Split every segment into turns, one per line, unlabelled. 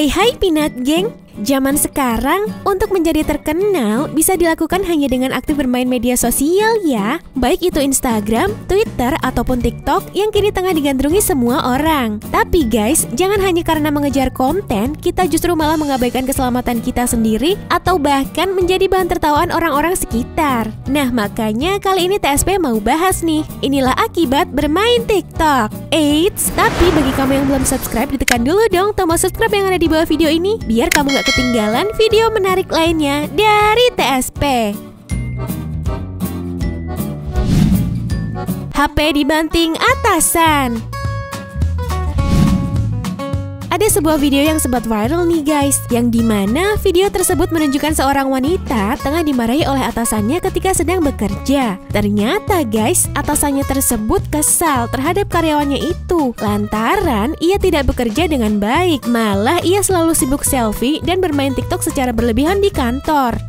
Hai Peanut Gang. Zaman sekarang, untuk menjadi terkenal bisa dilakukan hanya dengan aktif bermain media sosial ya. Baik itu Instagram, Twitter, ataupun TikTok yang kini tengah digandrungi semua orang. Tapi guys, jangan hanya karena mengejar konten, kita justru malah mengabaikan keselamatan kita sendiri atau bahkan menjadi bahan tertawaan orang-orang sekitar. Nah makanya kali ini TSP mau bahas nih, inilah akibat bermain TikTok. Eits, tapi bagi kamu yang belum subscribe, ditekan dulu dong tombol subscribe yang ada di bawah video ini, biar kamu gak ketinggalan video menarik lainnya dari TSP. HP dibanting atasan. Ada sebuah video yang sempat viral nih guys, yang dimana video tersebut menunjukkan seorang wanita tengah dimarahi oleh atasannya ketika sedang bekerja. Ternyata guys, atasannya tersebut kesal terhadap karyawannya itu lantaran ia tidak bekerja dengan baik, malah ia selalu sibuk selfie dan bermain TikTok secara berlebihan di kantor.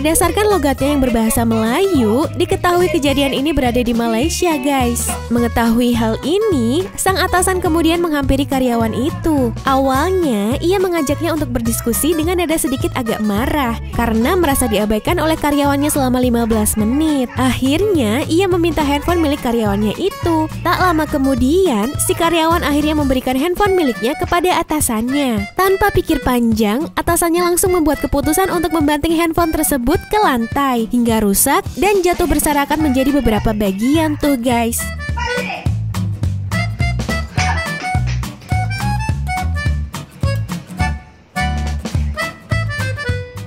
Berdasarkan logatnya yang berbahasa Melayu, diketahui kejadian ini berada di Malaysia guys. Mengetahui hal ini, sang atasan kemudian menghampiri karyawan itu. Awalnya, ia mengajaknya untuk berdiskusi dengan nada sedikit agak marah karena merasa diabaikan oleh karyawannya selama 15 menit. Akhirnya, ia meminta handphone milik karyawannya itu. Tak lama kemudian, si karyawan akhirnya memberikan handphone miliknya kepada atasannya. Tanpa pikir panjang, atasannya langsung membuat keputusan untuk membanting handphone tersebut ke lantai hingga rusak dan jatuh berserakan menjadi beberapa bagian tuh guys.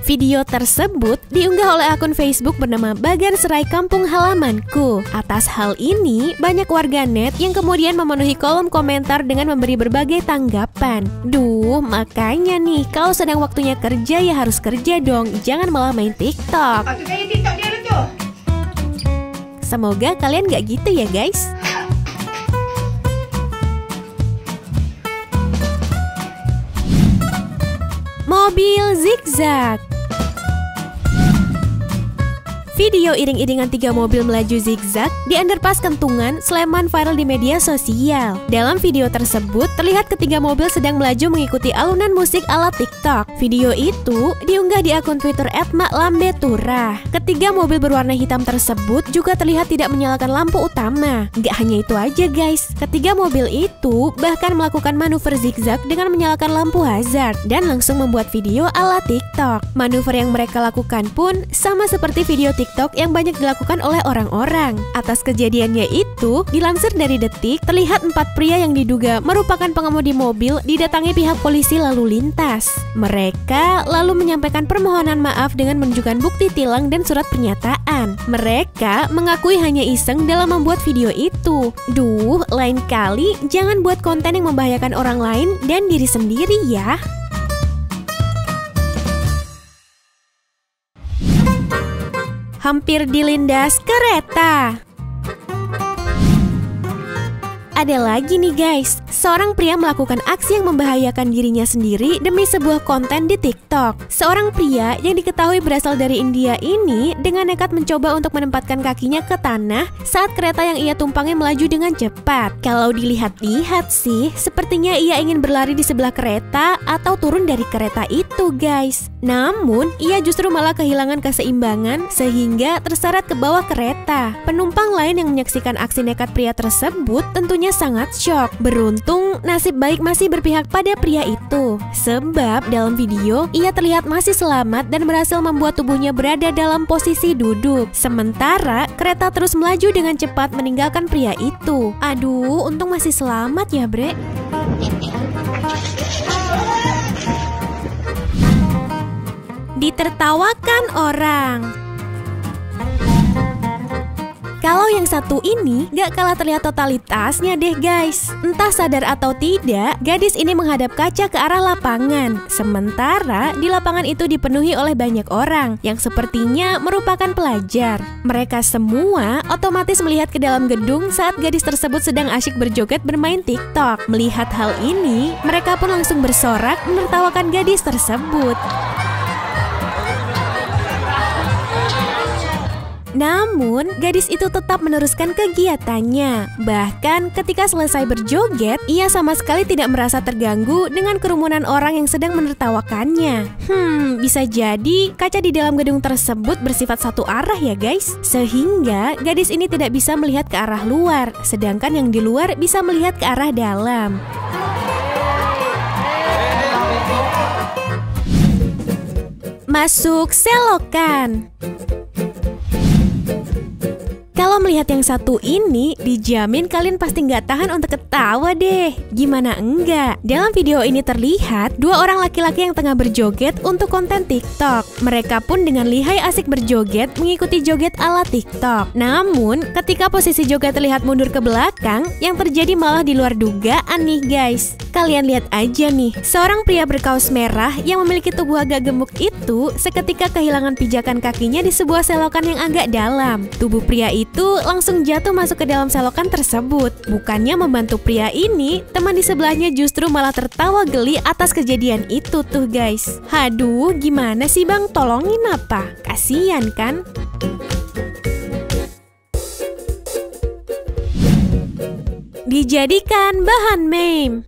Video tersebut diunggah oleh akun Facebook bernama Bagan Serai Kampung Halamanku. Atas hal ini, banyak warganet yang kemudian memenuhi kolom komentar dengan memberi berbagai tanggapan. Duh, makanya nih, kalau sedang waktunya kerja ya harus kerja dong, jangan malah main TikTok. Semoga kalian gak gitu ya guys. Mobil zigzag. Video iring-iringan 3 mobil melaju zigzag di underpass Kentungan, Sleman viral di media sosial. Dalam video tersebut, terlihat ketiga mobil sedang melaju mengikuti alunan musik ala TikTok. Video itu diunggah di akun Twitter @maklambeturah. Ketiga mobil berwarna hitam tersebut juga terlihat tidak menyalakan lampu utama. Gak hanya itu aja guys, ketiga mobil itu bahkan melakukan manuver zigzag dengan menyalakan lampu hazard dan langsung membuat video ala TikTok. Manuver yang mereka lakukan pun sama seperti video TikTok yang banyak dilakukan oleh orang-orang. Atas kejadiannya itu, dilansir dari Detik, terlihat 4 pria yang diduga merupakan pengemudi mobil didatangi pihak polisi lalu lintas. Mereka lalu menyampaikan permohonan maaf dengan menunjukkan bukti tilang dan surat pernyataan. Mereka mengakui hanya iseng dalam membuat video itu. Duh, lain kali jangan buat konten yang membahayakan orang lain dan diri sendiri ya. Hampir dilindas kereta. Ada lagi nih guys, seorang pria melakukan aksi yang membahayakan dirinya sendiri demi sebuah konten di TikTok. Seorang pria yang diketahui berasal dari India ini dengan nekat mencoba untuk menempatkan kakinya ke tanah saat kereta yang ia tumpangi melaju dengan cepat. Kalau dilihat-lihat sih, sepertinya ia ingin berlari di sebelah kereta atau turun dari kereta itu guys. Namun, ia justru malah kehilangan keseimbangan sehingga terseret ke bawah kereta. Penumpang lain yang menyaksikan aksi nekat pria tersebut tentunya sangat syok. Beruntung nasib baik masih berpihak pada pria itu, sebab dalam video ia terlihat masih selamat dan berhasil membuat tubuhnya berada dalam posisi duduk. Sementara kereta terus melaju dengan cepat meninggalkan pria itu. Aduh, untung masih selamat ya bre. Ditertawakan orang. Kalau yang satu ini gak kalah terlihat totalitasnya deh guys. Entah sadar atau tidak, gadis ini menghadap kaca ke arah lapangan. Sementara di lapangan itu dipenuhi oleh banyak orang yang sepertinya merupakan pelajar. Mereka semua otomatis melihat ke dalam gedung saat gadis tersebut sedang asyik berjoget bermain TikTok. Melihat hal ini, mereka pun langsung bersorak menertawakan gadis tersebut. Namun, gadis itu tetap meneruskan kegiatannya. Bahkan ketika selesai berjoget, ia sama sekali tidak merasa terganggu dengan kerumunan orang yang sedang menertawakannya. Bisa jadi kaca di dalam gedung tersebut bersifat satu arah ya guys. Sehingga gadis ini tidak bisa melihat ke arah luar, sedangkan yang di luar bisa melihat ke arah dalam. Masuk selokan. Kalau melihat yang satu ini, dijamin kalian pasti nggak tahan untuk ketawa deh. Gimana enggak? Dalam video ini terlihat dua orang laki-laki yang tengah berjoget untuk konten TikTok. Mereka pun dengan lihai asik berjoget mengikuti joget ala TikTok. Namun, ketika posisi joget terlihat mundur ke belakang, yang terjadi malah di luar dugaan nih guys. Kalian lihat aja nih, seorang pria berkaos merah yang memiliki tubuh agak gemuk itu seketika kehilangan pijakan kakinya di sebuah selokan yang agak dalam. Tubuh pria itu langsung jatuh masuk ke dalam selokan tersebut. Bukannya membantu pria ini, teman di sebelahnya justru malah tertawa geli atas kejadian itu tuh guys. Haduh, gimana sih bang? Tolongin apa? Kasian kan? Dijadikan bahan meme.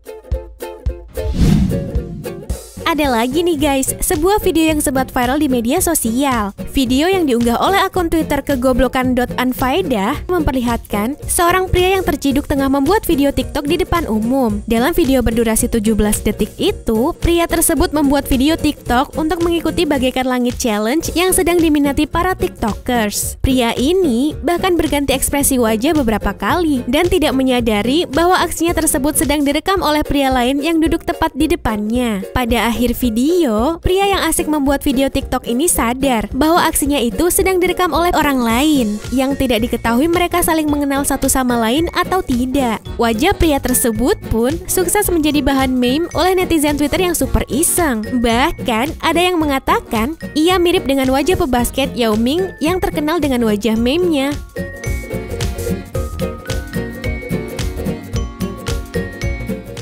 Ada lagi nih guys, sebuah video yang sempat viral di media sosial. Video yang diunggah oleh akun Twitter kegoblokan.unfaedah memperlihatkan seorang pria yang terciduk tengah membuat video TikTok di depan umum. Dalam video berdurasi 17 detik itu, pria tersebut membuat video TikTok untuk mengikuti bagaikan langit challenge yang sedang diminati para TikTokers. Pria ini bahkan berganti ekspresi wajah beberapa kali dan tidak menyadari bahwa aksinya tersebut sedang direkam oleh pria lain yang duduk tepat di depannya. Pada akhir video, pria yang asik membuat video TikTok ini sadar bahwa aksinya itu sedang direkam oleh orang lain yang tidak diketahui mereka saling mengenal satu sama lain atau tidak. Wajah pria tersebut pun sukses menjadi bahan meme oleh netizen Twitter yang super iseng. Bahkan ada yang mengatakan ia mirip dengan wajah pebasket Yao Ming yang terkenal dengan wajah meme-nya.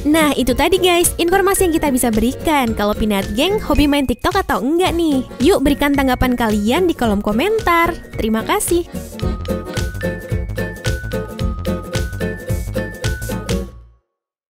Nah, itu tadi guys, informasi yang kita bisa berikan. Kalau Peanut Gang hobi main TikTok atau enggak nih? Yuk berikan tanggapan kalian di kolom komentar. Terima kasih.